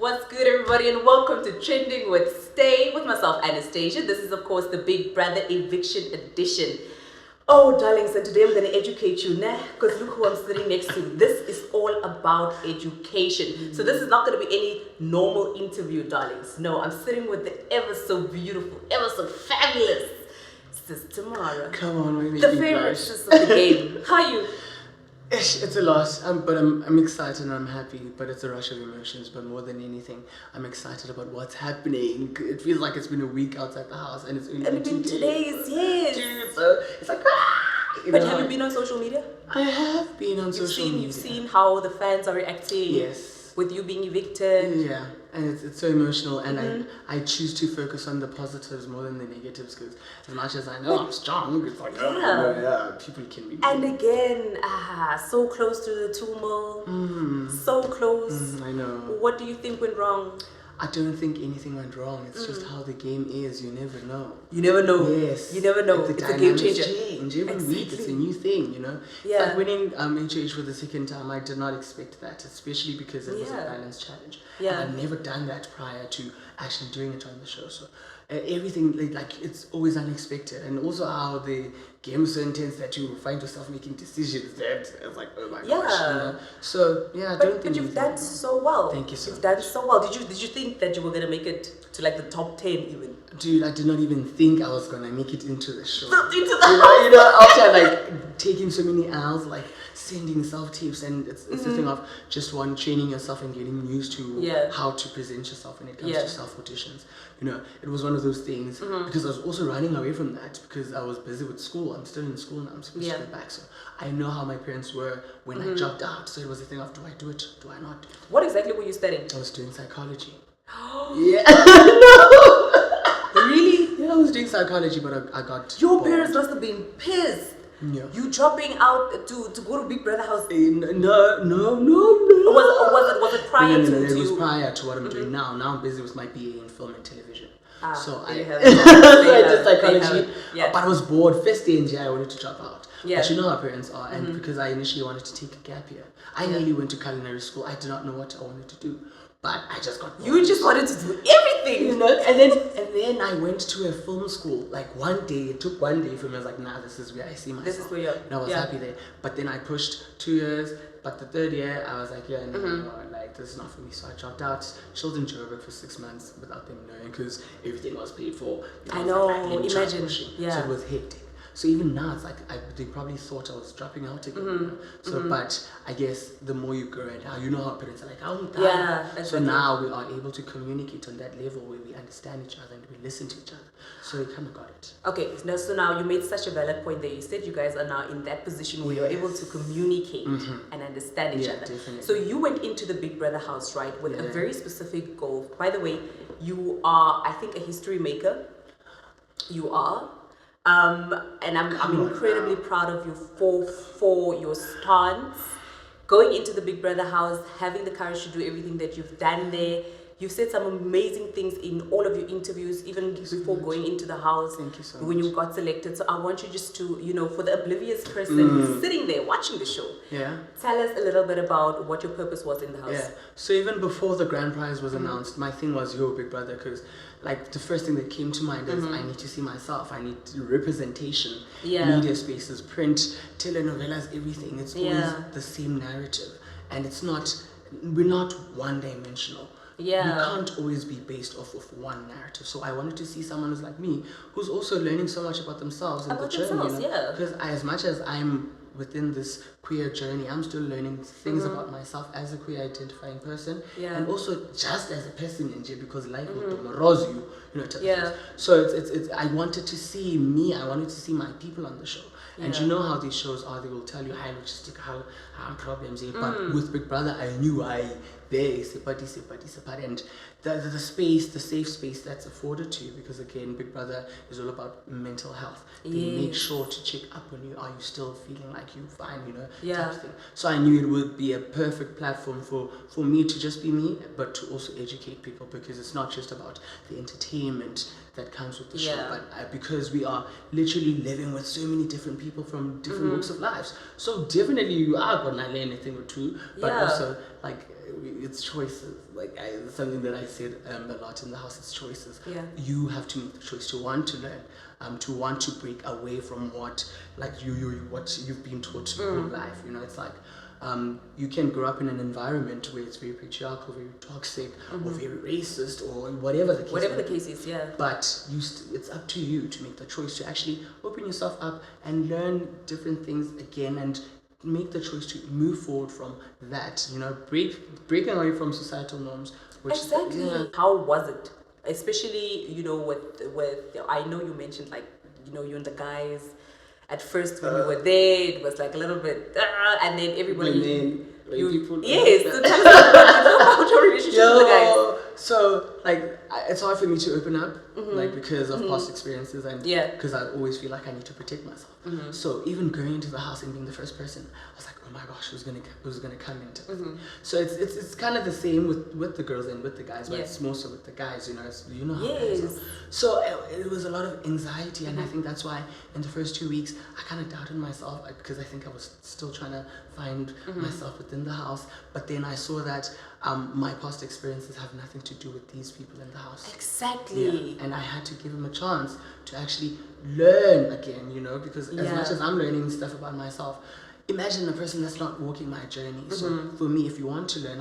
What's good, everybody, and welcome to Trending with Stay with myself, Anastasia. This is, of course, the Big Brother Eviction Edition. Oh, darlings, and today I'm going to educate you, nah, because look who I'm sitting next to. This is all about education. So this is not going to be any normal interview, darlings. No, I'm sitting with the ever so beautiful, ever so fabulous Sis Tamara. Come on, we make the me favorite blush. sis of the game. How are you? It's a loss, but I'm excited and I'm happy, but it's a rush of emotions. But more than anything, I'm excited about what's happening. It feels like it's been a week outside the house, and it's only And been 2 been 2 days. days, yes. Dude, so it's like, But have you been on social media? I have been on social media. You've seen how the fans are reacting. Yes. With you being evicted. Yeah, and it's so emotional, and I choose to focus on the positives more than the negatives, because as much as I know I'm strong, it's like, people can be. And again, so close to the 2 mil. So close. I know. What do you think went wrong? I don't think anything went wrong. It's just how the game is. You never know. You never know. Yes. You never know. Like It's a game changer. Change every week. It's a new thing, you know. Yeah. It's like winning HH for the second time. I did not expect that, especially because it was a balance challenge. Yeah. And I'd never done that prior to actually doing it on the show. So everything, like, it's always unexpected. And also how the game is so intense that you find yourself making decisions that it's like, oh my gosh. You know? So yeah, I don't think. But you've done so well. Thank you so You've much. done so well. Did you think that you were gonna make it to like the top 10 even? Dude, I did not even think I was gonna make it into the show. Into the you know, after like taking so many hours, like sending self-tapes, and it's the thing of just training yourself and getting used to how to present yourself when it comes to self-auditions. You know, it was one of those things because I was also running away from that because I was busy with school. I'm still in school now. I'm supposed to go back, so I know how my parents were when I dropped out. So it was a thing of, do I do it? Do I not do it? What exactly were you studying? I was doing psychology. Yeah. No. Really? Yeah, I was doing psychology, but I got Your bored. parents must have been pissed. Yeah. You dropping out to go to Big Brother house. No. Was it prior no, to it was you? prior to what I'm doing now. Now I'm busy with my BA in film and television. So I did psychology, but I was bored. First day in GI, I wanted to drop out. Yeah. But you know how parents are, and because I initially wanted to take a gap year, I nearly went to culinary school. I did not know what I wanted to do, but I just got bored. You just wanted to do everything, you know. And then I went to a film school. Like one day, it took one day for me. I was like, nah, this is where I see myself. This is where you're. And I was happy there. But then I pushed 2 years. But the 3rd year, I was like, no, like this is not for me. So I dropped out. Children Joburg for 6 months without them knowing because everything was paid for. I know. Imagine. So it was hectic. So even now, it's like they probably thought I was dropping out again. You know? So, but I guess the more you grow and how you know how parents are like, oh, exactly. So now we are able to communicate on that level where we understand each other and we listen to each other. So we kind of got it. Okay, so now you made such a valid point there. You said you guys are now in that position where you're able to communicate and understand each other. Definitely. So you went into the Big Brother house, right, with a very specific goal. By the way, you are, I think, a history maker. You are. And I'm incredibly proud of you for your stance, going into the Big Brother house, having the courage to do everything that you've done there. You've said some amazing things in all of your interviews, even before going into the house. Thank you so when much. you got selected. So I want you just to, for the oblivious person who's sitting there watching the show, tell us a little bit about what your purpose was in the house. Yeah. So even before the grand prize was announced, my thing was your Big Brother, because like the first thing that came to mind is I need to see myself. I need representation. Media spaces, print, telenovelas, everything. It's always the same narrative, and we're not one-dimensional. Yeah. You can't always be based off of one narrative. So I wanted to see someone who's like me, who's also learning so much about themselves and the journey. Because as much as I'm within this queer journey, I'm still learning things about myself as a queer identifying person, and also just as a person in jail, because life will demoralize you, So it's I wanted to see me. I wanted to see my people on the show. And you know how these shows are. They will tell you high logistic, how problems. But with Big Brother, I knew and the space, the safe space that's afforded to you, because again, Big Brother is all about mental health. They make sure to check up on you. Are you still feeling like you're fine? Type of thing. So I knew it would be a perfect platform for me to just be me, but to also educate people, because it's not just about the entertainment that comes with the show, but because we are literally living with so many different people from different walks of lives. So definitely you are gonna learn a thing or two, but also like it's choices. Like something that I said a lot in the house. It's choices. Yeah. You have to make the choice to want to learn, to want to break away from what like what you've been taught all life. You know, it's like. You can grow up in an environment where it's very patriarchal, very toxic, or very racist, or whatever the case is. Yeah. But it's up to you to make the choice to actually open yourself up and learn different things again, and make the choice to move forward from that. You know, breaking away from societal norms. Which, exactly. Yeah. How was it? Especially, you know, with I know you mentioned like, you know, you and the guys. At first, when we were there, it was like a little bit, and then everybody. Yes, so tell us about your relationship with the guys. So, like, it's hard for me to open up, like, because of past experiences, and because I always feel like I need to protect myself. So, even going into the house and being the first person, I was like, oh my gosh, who's gonna come into? So it's kind of the same with the girls and with the guys, but it's more so with the guys, you know. You know how guys are. So it was a lot of anxiety, and I think that's why in the first 2 weeks I kind of doubted myself, because I think I was still trying to find myself within the house. But then I saw that my past experiences have nothing to do with these people in the house. Exactly. And I had to give them a chance to actually learn again, you know, because as much as I'm learning stuff about myself, imagine a person that's not walking my journey. So for me, if you want to learn,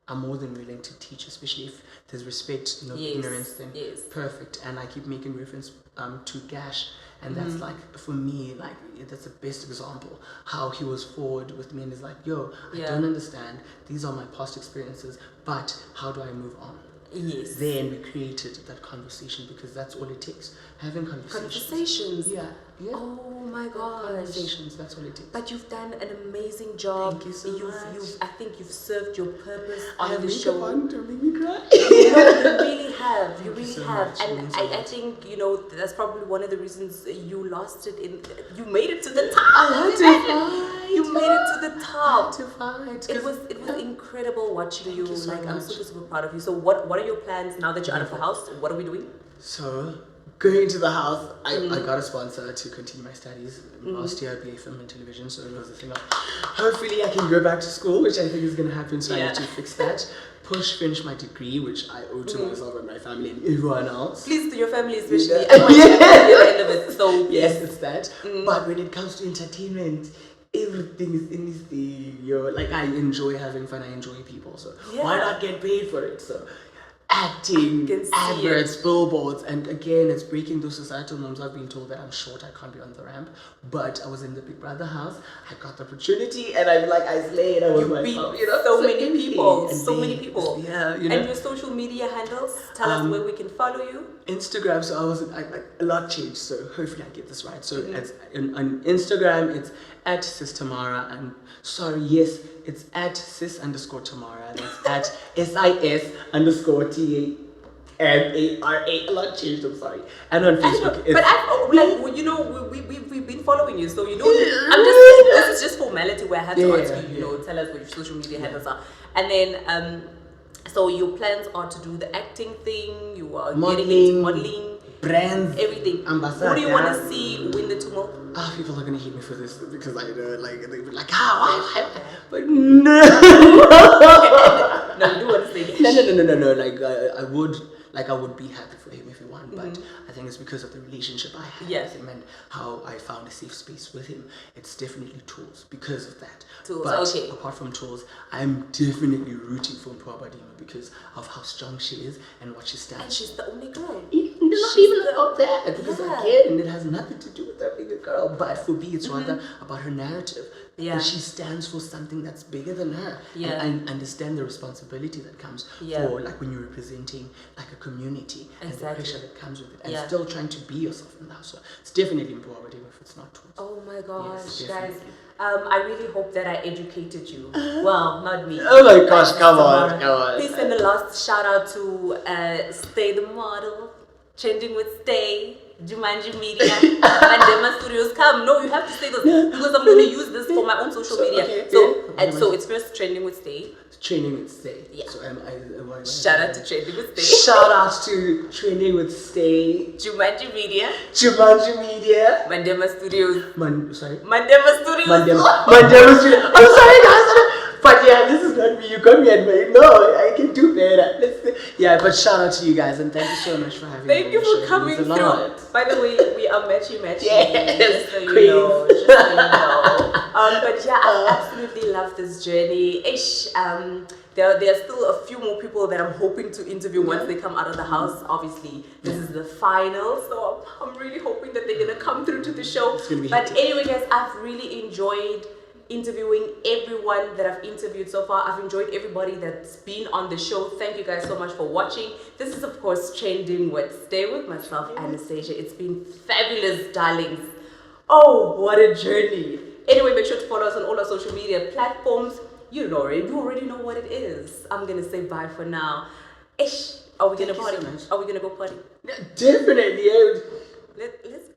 I'm more than willing to teach, especially if there's respect, no ignorance, then perfect. And I keep making reference to Gash, and that's like, for me, like, that's the best example, how he was forward with me and is like, yo, I don't understand, these are my past experiences, but how do I move on? Yes. Then we created that conversation, because that's all it takes. Having conversations. Yeah. Oh my gosh. Conversations, that's all it takes. But you've done an amazing job. Thank you so much. I think you've served your purpose I on the show. On to make me cry. You really have. You really so have. Much. And I think, you know, that's probably one of the reasons you lost it you made it to the top. I had to fight. You made it to the top. I had to fight. It was incredible watching you. So like, much. I'm super proud of you. So what are your plans now that you're out of the house? What are we doing? So, going to the house, I got a sponsor to continue my studies. Last year, BA Film and Television, so it was a thing of, hopefully I can go back to school, which I think is going to happen, so I need to fix that. Finish my degree, which I owe to myself and my family and everyone else. Please, to your family especially. I want you to be at the end of it, so yes, it's that. But when it comes to entertainment, everything is in this thing, yo. Like, I enjoy having fun, I enjoy people, so why not get paid for it? So acting, adverts, billboards, and again, it's breaking those societal norms. I've been told that I'm short, I can't be on the ramp, but I was in the Big Brother house, I got the opportunity, and I'm like, I slayed. I was so many people. Yeah, you know. And your social media handles, tell us where we can follow you. Instagram, so a lot changed, so hopefully I get this right. So it's on Instagram, it's at Sis Tamara, and it's at Sis _Tamara, that's at SIS_TAMARA. A lot changed, I'm sorry. And on Facebook, we've been following you, so you don't. This is just formality where I have to ask you, tell us what your social media handles are, and then so your plans are to do the acting thing. You are getting into modeling, brands, everything. Ambassador. Who do you want to see win the tumult? People are gonna hate me for this, because I know, like, they'll be like, how? But no. No, you do want to say it. No. Like, I would be happy for him if he won, but I think it's because of the relationship I had with him and how I found a safe space with him. It's definitely tools because of that. But apart from tools, I'm definitely rooting for Mpwabadima because of how strong she is and what she stands. And she's the only girl. Not even about that, because again, it has nothing to do with her being a girl. But for me, it's rather about her narrative. Yeah. She stands for something that's bigger than her. Yeah. And understand the responsibility that comes for, like, when you're representing, like, a community and the pressure that comes with it. And still trying to be yourself in the house. So it's definitely important if it's not tools. Oh my gosh, guys. I really hope that I educated you. Well, not me. Oh my gosh, come on. Please send a last shout out to Stay the Model, Trending with Stay, Jumanji Media, Mandema Studios. Come, no, you have to say this because I'm going to use this for my own social media. Okay, so it's first Trending with Stay. Training with Stay. Yeah. So shout out to Trending with Stay. Shout out to Training with Stay. Jumanji Media. Mandema Studios. Mandema Studios. Mandema Studios. I'm sorry, guys. But yeah, this is not me. You got me at my no. I can do better. Yeah, but shout out to you guys and thank you so much for having me. Thank you for coming through. By the way, we are matchy. Yes, just so you know. Just so you know. But yeah, I absolutely love this journey. There are still a few more people that I'm hoping to interview once they come out of the house. Obviously, this is the final, so I'm really hoping that they're gonna come through to the show. But anyway, guys, I've really enjoyed interviewing everyone that I've interviewed so far. I've enjoyed everybody that's been on the show. Thank you guys so much for watching. This is of course Trending with Stay With myself, Anastasia. It's been fabulous, darlings. Oh, what a journey. Anyway, make sure to follow us on all our social media platforms. You already know what it is. I'm gonna say bye for now. Are we gonna party? Are we gonna go party? Definitely. Let's